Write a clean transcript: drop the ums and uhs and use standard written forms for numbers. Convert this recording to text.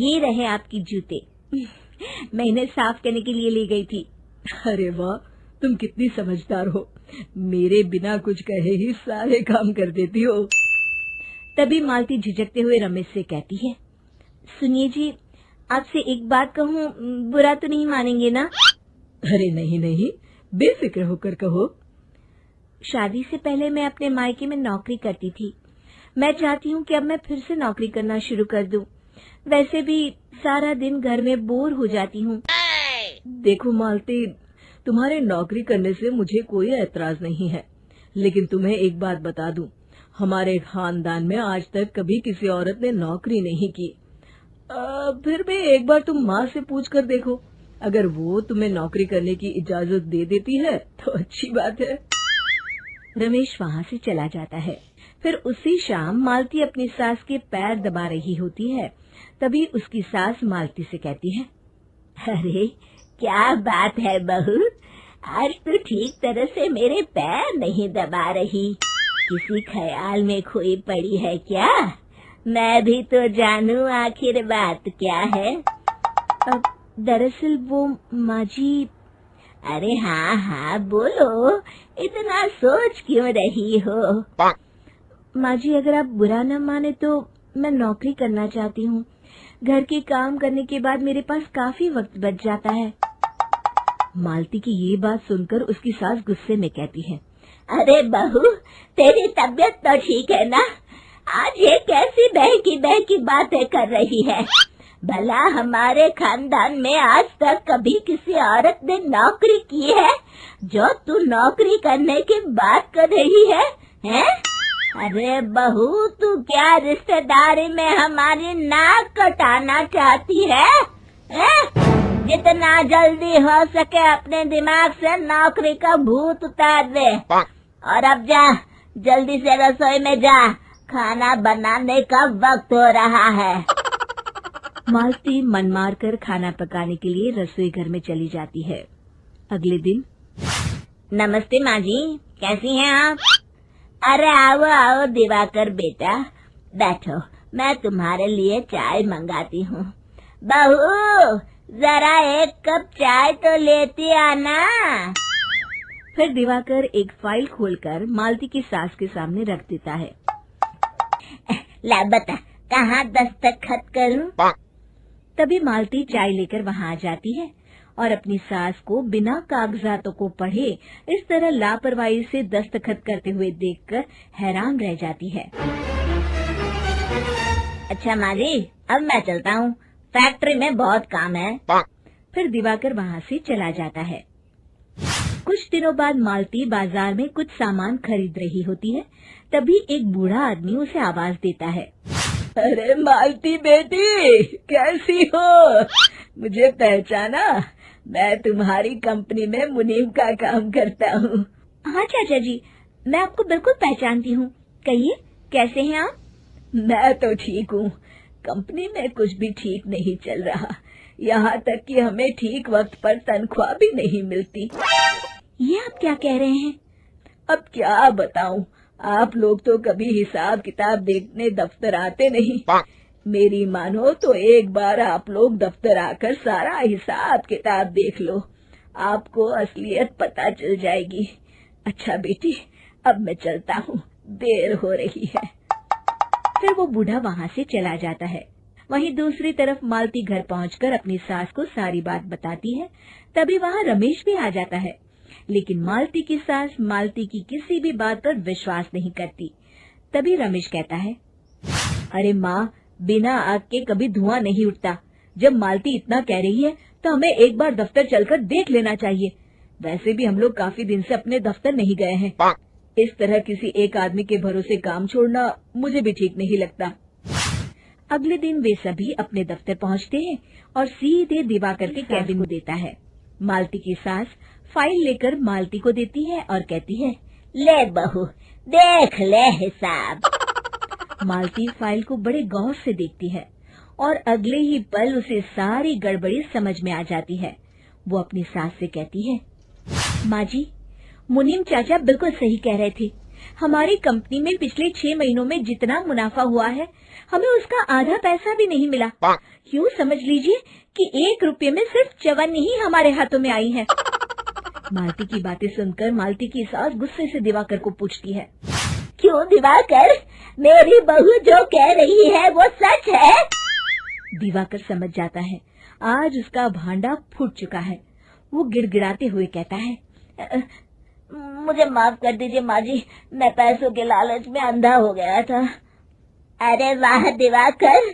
ये रहे आपकी जूते। मैं इन्हें साफ करने के लिए ले गई थी। अरे वाह, तुम कितनी समझदार हो, मेरे बिना कुछ कहे ही सारे काम कर देती हो। तभी मालती झिझकते हुए रमेश से कहती है, सुनिए जी, आपसे एक बात कहूँ, बुरा तो नहीं मानेंगे ना? अरे नहीं नहीं, बेफिक्र होकर कहो। शादी से पहले मैं अपने मायके में नौकरी करती थी। मैं चाहती हूँ कि अब मैं फिर से नौकरी करना शुरू कर दूं। वैसे भी सारा दिन घर में बोर हो जाती हूँ। देखो मालती, तुम्हारे नौकरी करने से मुझे कोई ऐतराज नहीं है, लेकिन तुम्हें एक बात बता दूं, हमारे खानदान में आज तक कभी किसी औरत ने नौकरी नहीं की। फिर भी एक बार तुम माँ से पूछ कर देखो, अगर वो तुम्हें नौकरी करने की इजाजत दे देती है तो अच्छी बात है। रमेश वहाँ से चला जाता है। फिर उसी शाम मालती अपनी सास के पैर दबा रही होती है। तभी उसकी सास मालती से कहती है, अरे क्या बात है बहू, आज तो ठीक तरह से मेरे पैर नहीं दबा रही, किसी ख्याल में खोई पड़ी है क्या? मैं भी तो जानूं आखिर बात क्या है। अब दरअसल वो माँ जी। अरे हाँ हाँ बोलो, इतना सोच क्यों रही हो? माँ जी, अगर आप बुरा न माने तो मैं नौकरी करना चाहती हूँ। घर के काम करने के बाद मेरे पास काफी वक्त बच जाता है। मालती की ये बात सुनकर उसकी सास गुस्से में कहती है, अरे बहू, तेरी तबीयत तो ठीक है ना? आज ये कैसी बहकी बातें कर रही है? भला हमारे खानदान में आज तक कभी किसी औरत ने नौकरी की है जो तू नौकरी करने की बात कर रही है, हैं? अरे बहू, तू क्या रिश्तेदारी में हमारी नाक कटाना चाहती है? जितना जल्दी हो सके अपने दिमाग से नौकरी का भूत उतार दे, और अब जा, जल्दी से रसोई में जा, खाना बनाने का वक्त हो रहा है। मालती मन मार कर खाना पकाने के लिए रसोई घर में चली जाती है। अगले दिन, नमस्ते माँ जी, कैसी हैं आप? अरे आओ आओ दिवाकर बेटा, बैठो, मैं तुम्हारे लिए चाय मंगाती हूँ। बहू, जरा एक कप चाय तो लेती आना। फिर दिवाकर एक फाइल खोलकर मालती की सास के सामने रख देता है। ला बता, कहाँ दस्तखत करूँ? तभी मालती चाय लेकर वहाँ आ जाती है और अपनी सास को बिना कागजातों को पढ़े इस तरह लापरवाही से दस्तखत करते हुए देखकर हैरान रह जाती है। अच्छा माँ जी, अब मैं चलता हूँ, फैक्ट्री में बहुत काम है। फिर दिवाकर वहाँ से चला जाता है। कुछ दिनों बाद मालती बाजार में कुछ सामान खरीद रही होती है। तभी एक बूढ़ा आदमी उसे आवाज देता है, अरे मालती बेटी, कैसी हो? मुझे पहचाना? मैं तुम्हारी कंपनी में मुनीम का काम करता हूँ। हाँ चाचा जी, मैं आपको बिल्कुल पहचानती हूँ। कहिए, कैसे हैं आप? मैं तो ठीक हूँ, कंपनी में कुछ भी ठीक नहीं चल रहा, यहाँ तक कि हमें ठीक वक्त पर तनख्वाह भी नहीं मिलती। ये आप क्या कह रहे हैं? अब क्या बताऊँ, आप लोग तो कभी हिसाब किताब देखने दफ्तर आते नहीं। मेरी मानो तो एक बार आप लोग दफ्तर आकर सारा हिसाब किताब देख लो, आपको असलियत पता चल जाएगी। अच्छा बेटी, अब मैं चलता हूँ, देर हो रही है। फिर वो बूढ़ा वहाँ से चला जाता है। वहीं दूसरी तरफ मालती घर पहुंचकर अपनी सास को सारी बात बताती है। तभी वहाँ रमेश भी आ जाता है, लेकिन मालती की सास मालती की किसी भी बात पर विश्वास नहीं करती। तभी रमेश कहता है, अरे माँ, बिना आग के कभी धुआं नहीं उठता। जब मालती इतना कह रही है तो हमें एक बार दफ्तर चलकर देख लेना चाहिए। वैसे भी हम लोग काफी दिन से अपने दफ्तर नहीं गए हैं। इस तरह किसी एक आदमी के भरोसे काम छोड़ना मुझे भी ठीक नहीं लगता। अगले दिन वे सभी अपने दफ्तर पहुँचते हैं और सीधे दिवाकर के कैबिन को देता है। मालती की सास फाइल लेकर मालती को देती है और कहती है, ले बहू, देख ले हिसाब। मालती फाइल को बड़े गौर से देखती है और अगले ही पल उसे सारी गड़बड़ी समझ में आ जाती है। वो अपनी सास से कहती है, माँ जी, मुनीम चाचा बिल्कुल सही कह रहे थे। हमारी कंपनी में पिछले 6 महीनों में जितना मुनाफा हुआ है, हमें उसका आधा पैसा भी नहीं मिला। यूँ समझ लीजिए कि 1 रुपये में सिर्फ चवन्नी ही हमारे हाथों में आई है। मालती की बातें सुनकर मालती की सास गुस्से से दिवाकर को पूछती है, क्यों दिवाकर, मेरी बहू जो कह रही है वो सच है? दिवाकर समझ जाता है आज उसका भांडा फूट चुका है। वो गिड़गिड़ाते हुए कहता है, मुझे माफ कर दीजिए माँ जी, मैं पैसों के लालच में अंधा हो गया था। अरे वाह दिवाकर,